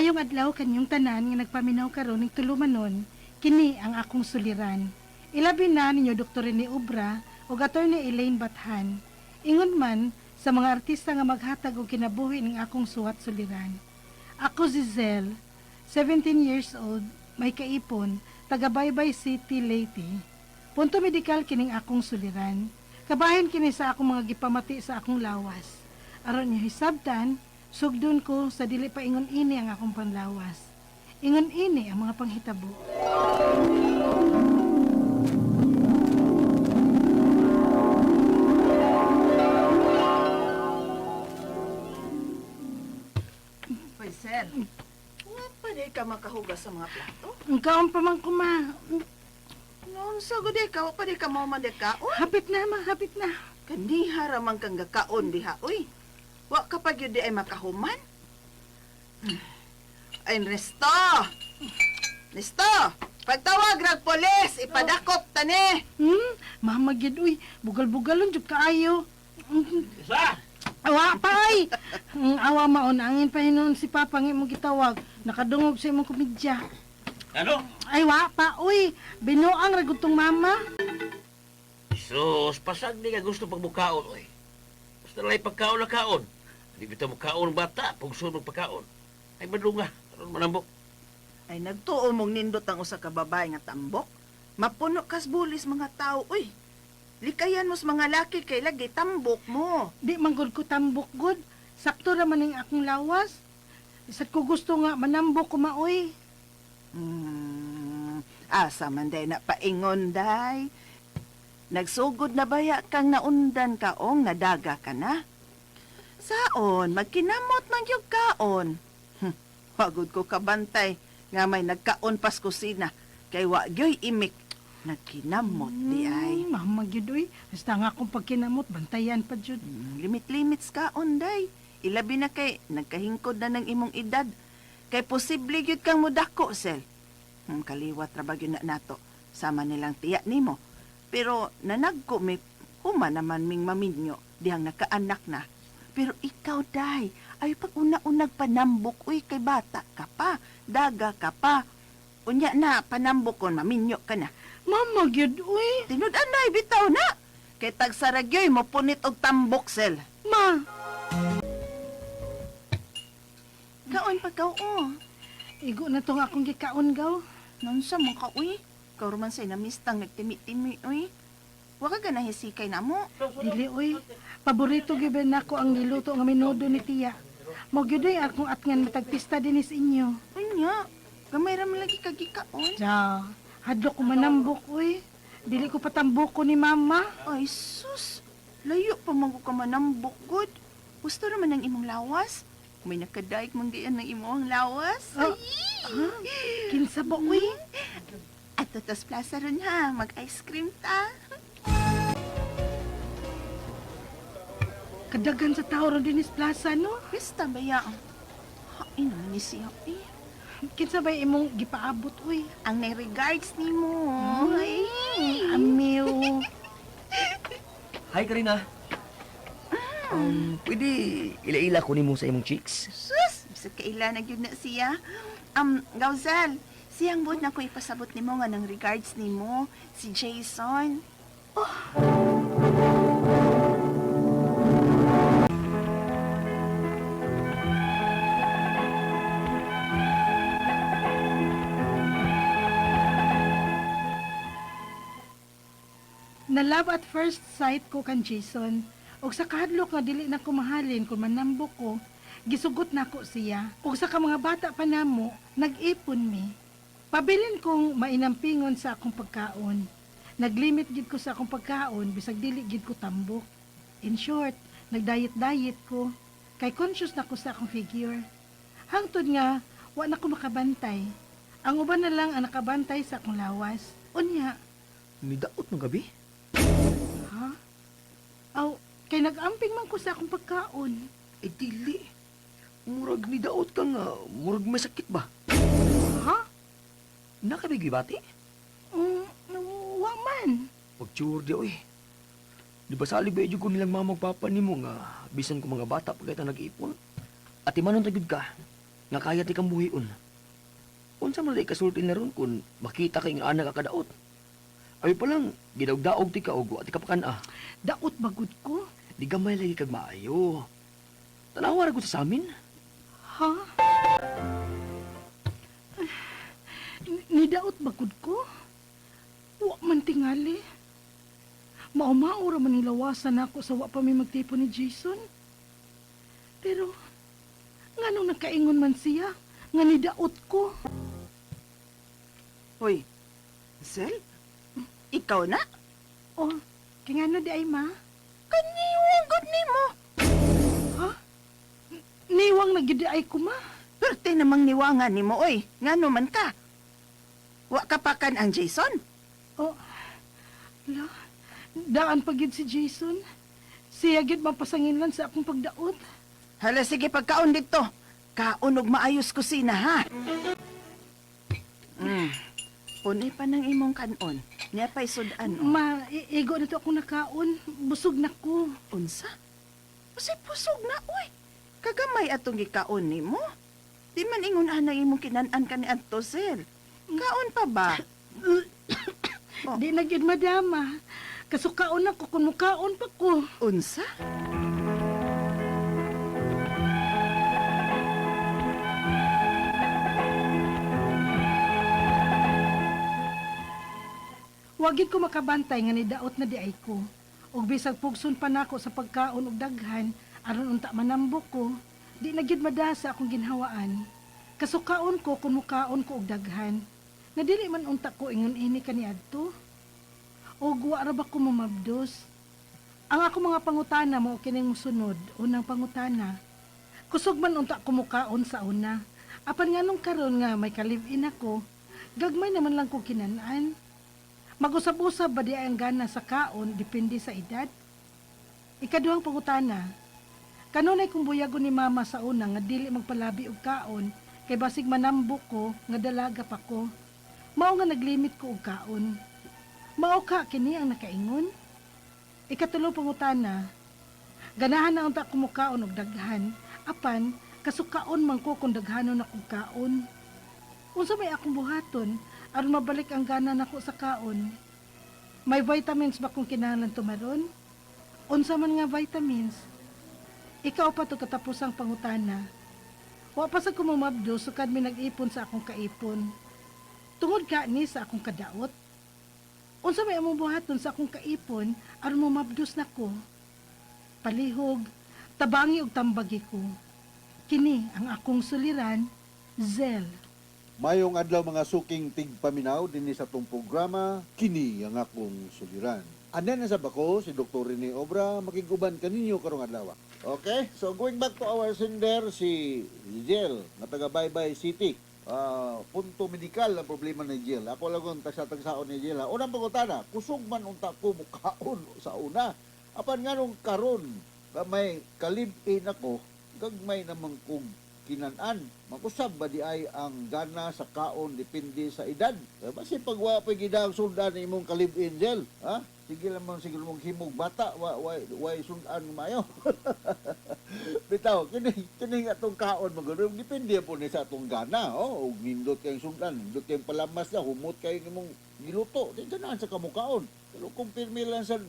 Maayong adlaw kanyong tanan nga nagpaminaw karon ning tulumanon, kini ang akong suliran. Ilabi na ninyo Dr. Rene Obra o Attorney Elaine Bathan. Ingon man sa mga artista nga maghatag og kinabuhi ning akong suwat suliran. Ako si Zel, 17 years old, may kaipon, taga Baybay City, Leyte. Punto medikal kining akong suliran. Kabahin kini sa akong mga gipamati sa akong lawas. Aron niyo hisabtan, sugdon ko sa dili pa ingon ini ang akong panlawas. Ingon ini ang mga panghitabo. Hoy, Sel. Nga pa di ka makahugas sa mga plato? Ang kaon pa man kuma. Noon sa gudi ka, pa di ka mo mandekaon? Hapit na ma, hapit na. Kandiha ramang kang gakaon diha, uy. Wa ka pa gyud di ay makahuman? Ay, Nesto! Nesto! Pagtawag rag polis, ipadakop tani! Mamagyad uy, bugal-bugalon jud kaayo. Sa? Awa pa ay. Awa maon angin pa hinon si Papa nga imong gitawag. Nakadungog sa imong komedya. Ano? Ay wa pa uy, binuang ra gud tong mama. Sus, pasag di ka gusto pagbukaon, oy. Basta lang pagkaon na kaon. Di bitaw mo kaon bata, pagsunod pagkaon. Ay madunga, aron manambok. Ay, nagtuo mong nindot ang usa ka babae nga tambok. Mapuno kas bulis mga tao, uy. Likayan mos mga laki kay lagi tambok mo. Di man gud ko tambok gud. Sakto ra man ning akong lawas. Isat ko gusto nga manambok ko maoy. Asa man day na paingon day. Nagsugod na baya kang naundan kaong nadaga ka na. Saon, magkinamot man yung kaon. Wagod ko kabantay nga may nagkaon pas kusina. Kay wagyoy imik. Nagkinamot di ay. Mama gyud uy. Basta nga akong pagkinamot bantayan pa jud. Limit-limits kaon day. Ilabi na kay nagkahingkod na ng imong edad. Kay posible gyud kang mudako, Sel. Kaliwat ra bagyo na nato. Sama nilang tiya nimo. Pero nanagko may huma naman ming maminyo dihang nakaanak na. Pero ikaw, day, ay pag una-unag panambok, uy, kay bata ka pa, daga ka pa. Unya na, panambok kon, maminyo ka na. Mama gyud uy. Tinud-an na, bitaw na. Kay tagsaragyoy mo punit og tambok, Sel. Ma, Kaon pa ka, oh. igo na tong akong gikaon gaw. Nonsa mo ka, uy. Kauruman sa'y namistang nagtimi-timi, uy. Waka ka nahisikay na mo. Dili uy. Paborito gyud nako ang niluto nga minudo ni tiya. Mo gyud ay akong atngan matagpista din sa inyo. Unya, gamay ra man lagi kagikaon. Ja, hadlok ko manambok uy. Dili ko patambok ko ni mama. Ay, sus. Layo pa man ko ka manambok, good. Gusto naman ang imong lawas. May nakadaig man gayan ng imong lawas. Oh, kinsa ba uy? At tatas plaza ron ha, mag-ice cream ta. Kadagan sa tao ron din is plaza no. Pista ba ya? Hain naman ni siya, eh. Kinsa ba imong gipaabot uy? Ang regards ni mo. Ay. Amiw. Hi, Karina. Pwede ila-ila ko mo sa imong cheeks? Sus, bisa kaila na yun na siya. Gauzal, siyang buod na ko ipasabot ni mo nga ng regards ni mo, si Jason. Na love at first sight ko kan Jason. Og sa kahadlok nga dili na ko mahalin kung manambok ko, gisugot na ko siya. Og sa ka mga bata pa namo, nag-ipon mi. Pabilin kong mainampingon sa akong pagkaon. Naglimit gid ko sa akong pagkaon bisag dili gid ko tambok. In short, nagdiet-diet ko. Kay conscious na ko sa akong figure. Hangtod nga, wa na ko makabantay. Ang uban na lang ang nakabantay sa akong lawas. Unya, Nidaot ng gabi? ha? Aw, kay nag-amping man ko sa akong pagkaon. Eh, dili. Murag nidaot ka nga. Murag masakit ba? Ha? Nakabigi bati? Wa man. Pag-sure di, oy. Di ba salig ba ko nilang mamagpapa ni mo nga bisan ko mga bata pagkita nag-ipon? At imanon tagid ka. nga kaya ti kang buhion. Unsa man lay kasulti na ron kung makita kay nga anak ka kadaot. Ay pa lang, gidawdaog ti ka og wa ti kapakana. Daot bagud ko. Di gamay lagi kag maayo. Tanawa ra ko sa amin. Ha? Nidaot bagud ko? Wa man tingali. Mao-mao ra man nilawasan ako sa wa pa may magtipon ni Jason. Pero, nganong nakaingon man siya, nga nidaot ko. Hoy, Sel? Ikaw na? Oh, kingano di ay ma? Kaniwang god nimo. Ha? Niwang na gid ay ko ma. Perte namang niwangan nimo, oy. Ngano man ka? Wa ka pa kan ang Jason? Oh, la, daan pa gid si Jason. Siya gid mapasanginlan sa akong pagdaot. Hala, sige, pagkaon dito. Kaon og maayos kusina, ha? Punay pa ng imong kanon. Niya pa'y sudan, o. Ma, igo na to akong nakaon. Busog na ko. Unsa? Kasi pusog na, oy. Kagamay atong gikaon nimo. Di man ingon anang imong kinanan ka ni Antosel. Kaon pa ba? Oh. Di na gid madama. Kasukaon ako kung mukaon pa ko. Unsa? Wagid ko makabantay nga nidaot na di ay ko. Ug bisag pugson pa nako sa pagkaon ug daghan aron unta manambok ko, di na gid madasa akong ginhawaan. Kasukaon ko kung mukaon ko og daghan. Nga dili man unta ko ingon ini kaniadto. Og wa ra ba ko mamabdos? Ang ako mga pangutana mo kining musunod, unang pangutana. Kusog man unta ko mukaon sa una. Apan nganong karon nga may kalib-in ako, gagmay naman lang ko kinanan. Mag-usab-usab ba di ang gana sa kaon depende sa edad? Ikaduhang pangutana. Kanunay kung buyagon ni mama sa una nga dili magpalabi og kaon kay basig manambok ko nga dalaga pa ko. Mao nga naglimit ko og kaon. Mao ka kini ang nakaingon? Ikatulo pangutana. Ganahan na unta ko mukaon og daghan, apan kasukaon man ko kung daghanon akong kaon. Unsa may akong buhaton aron mabalik ang gana nako sa kaon? May vitamins ba kung kinahanglan tumaron? Unsa man nga vitamins? Ikaw pa to katapusang pangutana. Wa pa sa kumamabdo sukad mi nag-ipon sa akong kaipon. Tungod ka ni sa akong kadaot. Unsa may among buhaton sa akong kaipon aron mamabdos nako? Palihog, tabangi ug tambagi ko. Kini ang akong suliran, Zel. Mayong adlaw mga suking tigpaminaw dinhi sa tong programa, kini ang akong suliran. Anan na sa bako si Dr. Rene Obra makiguban kaninyo karong adlaw. Okay, so going back to our sender si Jel nga taga Baybay City. Punto medikal ang problema ni Jel. Ako lang kung tagsa-tagsaon ni Jel. Unang pangutana, kusog man unta ko mukaon sa una. Apan nga nung karon, may kalib-in ako, gagmay namang kong kinanan. Makusab ba di ay ang gana sa kaon depende sa edad? Basi pagwa pa gidang sundan ni imong kalib-in Jel, ha? Sige lang siguro mong himog bata, why sundan mayo. Bitaw, kini atong kaon magulong depende po ni sa atong gana, oh, ug nindot kay sundan, nindot kay palamas na humot kay nimong giluto, di ganahan sa kamukaon. Pero kung pirmi lang sa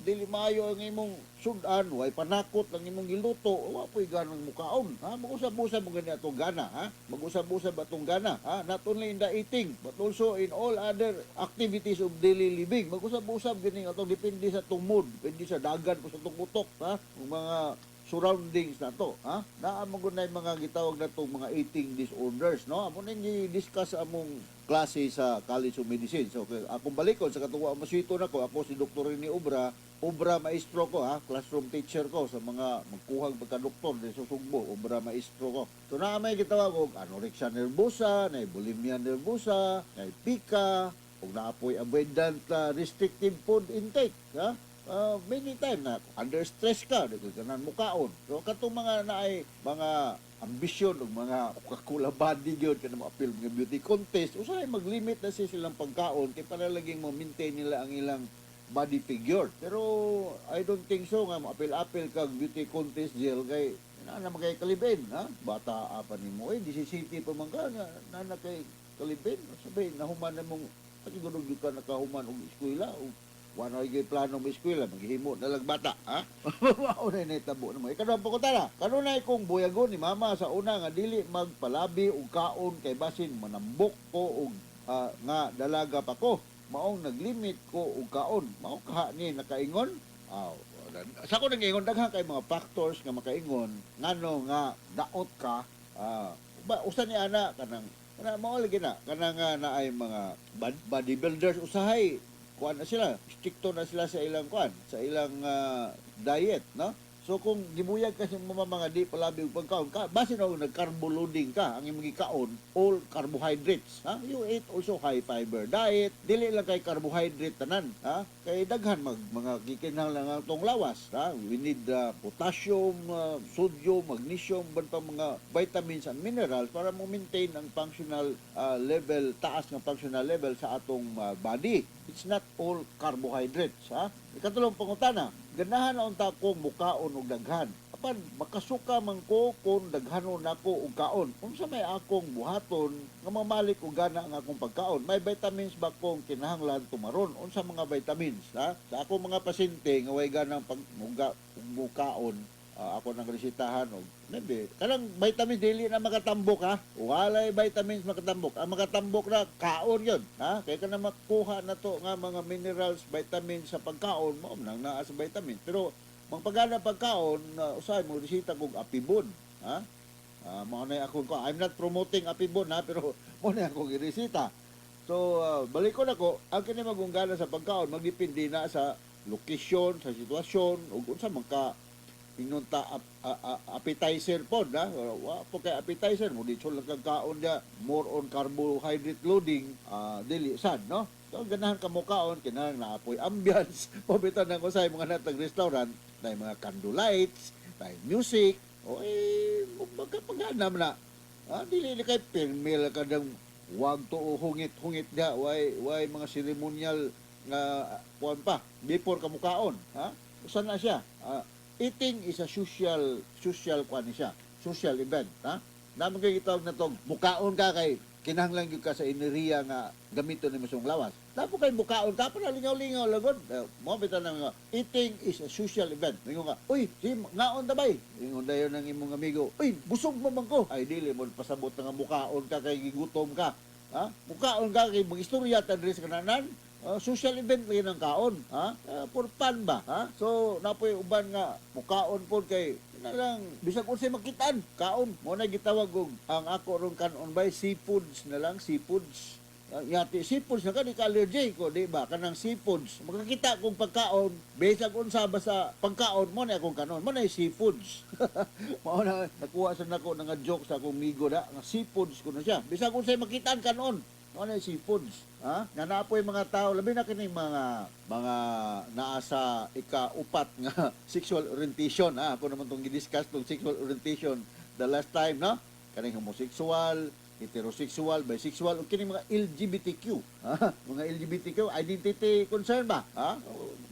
dili maayo ang imong sundan, way panakot ang imong giluto, wa po'y ganang mukaon, ha? Mag-usab-usab mo gani atong gana, ha? Mag-usab-usab atong gana, ha? Not only in the eating, but also in all other activities of daily living. Mag-usab-usab gani atong depende sa atong mood, depende sa dagan o sa atong utok, ha? Ang mga surroundings na to, ha? Naamon ko na yung mga gitawag na itong mga eating disorders, no? Amo nang i-discuss among klase sa College of Medicine. So, akong balikon sa katuwa maswito na ko, ako si Dr. Rene Obra maestro ko, ha? Classroom teacher ko sa mga magkuhang pagka-doktor sa Sugbo, Obra maestro ko. So, naamay gitawag ko, anorexia nervosa, na bulimia nervosa, na pika, o naapoy avoidant restrictive food intake, ha? Many time na under stress ka, dito ka mukaon. So katong mga naay mga ambisyon ug mga Coca-Cola body gyud kana mga appeal mga beauty contest, usahay maglimit na silang pagkaon kay para laging ma-maintain nila ang ilang body figure. Pero I don't think so nga mo appeal kag beauty contest gel kay na kay kalibin, ha? Bata apa ni mo, 17 pa man ka, na kay kalibin. Sabi, nahuman na mong, siguro yung ka nakahuman og eskwela, o wala yung plano mo eskwela, maghihimo na lang bata, ha? Mauna na itabo na mo. Ikaw po ko tara, kanunay kong buyagon ni mama sa una nga dili magpalabi o kaon kay basin manambok ko o nga dalaga pa ko. Maong naglimit ko og kaon. Mao kaha ni nakaingon. Sa ko nag-ingon daghan kay mga factors nga makaingon ngano nga daot ka usa ni ana kanang mao lagi na kanang na ay mga bodybuilders usahay kuan na sila stricto na sila sa ilang kuan sa ilang diet no. So kung gibuyag kasi mga di palabi og pagkaon ka base na nag-carbo loading ka ang imong gikaon all carbohydrates ha you eat also high fiber diet dili lang kay carbohydrate tanan ha kay daghan mga gikinahanglan nga tong lawas ha we need potassium sodium magnesium ban pa mga vitamins and minerals para mo maintain ang functional level taas nga functional level sa atong body. It's not all carbohydrates ha. Ikatulong pangutana, ganahan na unta kong mukaon og daghan. Apan makasuka man ko kung daghanon nako og kaon. Unsa may akong buhaton nga mamalik og gana ang akong pagkaon? May vitamins ba kong kinahanglan tumaron? Unsa mga vitamins ha? Sa akong mga pasyente nga way ganang mukaon, ako nang resitahan og nabi kanang vitamin dili na makatambok ha walay vitamins makatambok ang makatambok na kaon yon ha kay kana makuha na to nga mga minerals vitamins sa pagkaon mo nang naa sa vitamin pero magpagana pagkaon usay mo resita kog apibon ha mao na ako ko I'm not promoting apibon ha pero mo na ako giresita so balik ko nako ang kini magunggana sa pagkaon magdepende na sa location sa sitwasyon ug unsa man ka pinunta appetizer po na wa po kay appetizer mo dito lang kagkaon dia more on carbohydrate loading dili sad no so ganahan ka mo kaon kinahanglan naapoy ambience pabitan nang usay mga natag restaurant na mga candlelights na music o magkapaganam na dili kay permil kadang wag to hungit dia way mga ceremonial nga kuan pa before ka mo kaon ha usa na siya eating is a social kuan siya, social event, ha? Naman kay gitawag na tong mukaon ka kay kinahanglan gyud ka sa ineriya nga gamiton ni masong lawas. Dapo kay mukaon ka pa lingaw-lingaw lagod. Mo bitan nga eating is a social event. Ingon nga, "Uy, si ngaon ta bay?" Ingon dayon ng imong amigo, "Uy, busog mo man ko." Ay dili mo pasabot nga mukaon ka kay gigutom ka. Ha? Mukaon ka kay magistorya ta diri sa kananan. Social event lagi ng kaon, ha? For fun ba, ha? So, napoy uban nga, mukaon po kay, na lang, bisag unsay makitaan, kaon. Mo na gitawag og ang ako ron kanon bay, seafoods na lang, seafoods. Yati, seafoods na ka, di ka allergic ko, di ba? Kanang seafoods. Makakita kong pagkaon, bisag unsa ba sa pagkaon, mo na akong kanon, mo na seafoods. Mo na, nakuha sa nako nga joke sa akong migo na, nga seafoods ko na siya. Bisag unsay makitaan kanon, ano yung seafoods? Ha? Nanapoy mga tao, labi na kining mga naa sa ika-upat nga sexual orientation. Ha? Ako naman itong gidiscuss itong sexual orientation the last time, no? Kaning homosexual, heterosexual, bisexual, o kining mga LGBTQ. Ha? Mga LGBTQ, identity concern ba? Ha?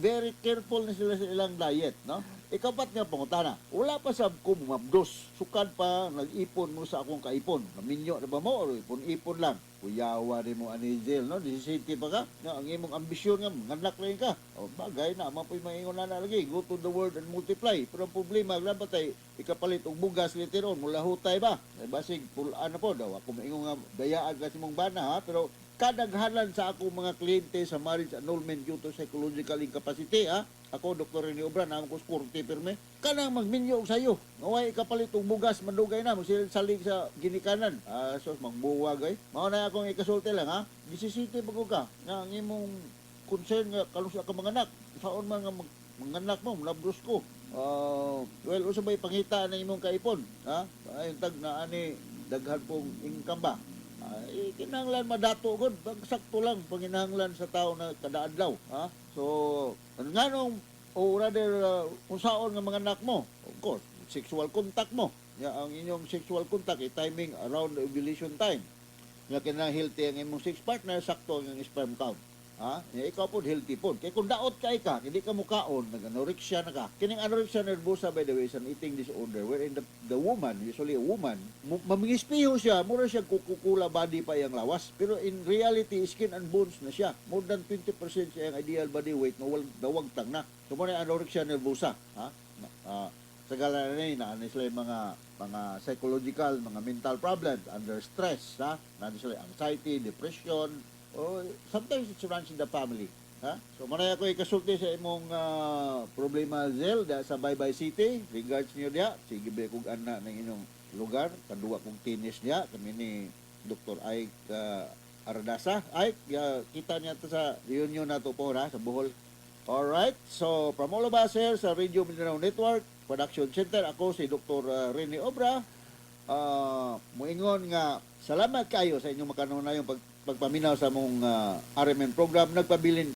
Very careful na sila sa ilang diet, no? Ikapat nga pangutana, wala pa sab ko mabdos. Sukad pa, nag-ipon mo sa akong kaipon. Naminyo na ba mo? O ipon-ipon lang. Kuyawa rin mo anijel, no? 17 pa ka. No, ang imong ambisyon nga, nganak rin ka. O bagay na, mapoy maingon na lagi. Go to the world and multiply. Pero ang problema, grabe ikapalit og bugas later on. Mula hutay ba? Ay basig, pulaan na po daw. Ako maingon nga, dayaan kasi mong bana, ha? Pero kadaghanan sa akong mga kliyente sa marriage annulment due to psychological incapacity, ha? Ako, Dr. Rene Obra, na ako sporty pirme. Kanang magminyo og sayo. Ngaway ikapalit og bugas, mandugay na. Magsalig sa ginikanan. So, magbuwag ay. Mao na akong ikasulti lang, ha? 17 bago ka. Na ang imong concern nga kalusa ka mga anak. Saon man nga mga anak mo, labros ko. Well, usa ba'y pangita na imong kaipon? Ha? Ay, tag na ani, daghan pong income ba? Kinahanglan madato gud sakto lang panginahanglan sa tao na kada adlaw ha so nganong o rather unsaon nga mga anak mo of course sexual contact mo ang inyong sexual contact timing around the ovulation time nga kinahang healthy ang imong sex partner sakto ang sperm count Ha? Ya, ikaw po healthy po. Kaya kung daot ka hindi ka mukaon, nag-anorexia na ka. Kining anorexia nervosa, by the way, is an eating disorder wherein the woman, usually a woman, mamingispiho siya, mura siya kukukula body pa iyang lawas. Pero in reality, skin and bones na siya. More than 20% siya ang ideal body weight na dawag tang na. So, muna anorexia nervosa. Ha? Sa gala na sila yung mga psychological, mga mental problems under stress, ha? Na sila anxiety, depression, o sometimes it runs in the family. Ha? So, manay ako ikasulti sa imong problema, Zel, sa Baybay City. Regards niyo diya. Sige ba kung ana ng inyong lugar. Kanduwa kong tinis niya. Kami ni Dr. Ike Ardasa. Ike, kita niya to sa reunion na to po, sa Bohol. Alright. So, from all of us here sa Radio Mindanao Network Production Center, ako si Dr. Rene Obra. Muingon nga, salamat kayo sa inyong makanunayong pagpaminaw sa mong RMN program. Nagpabilin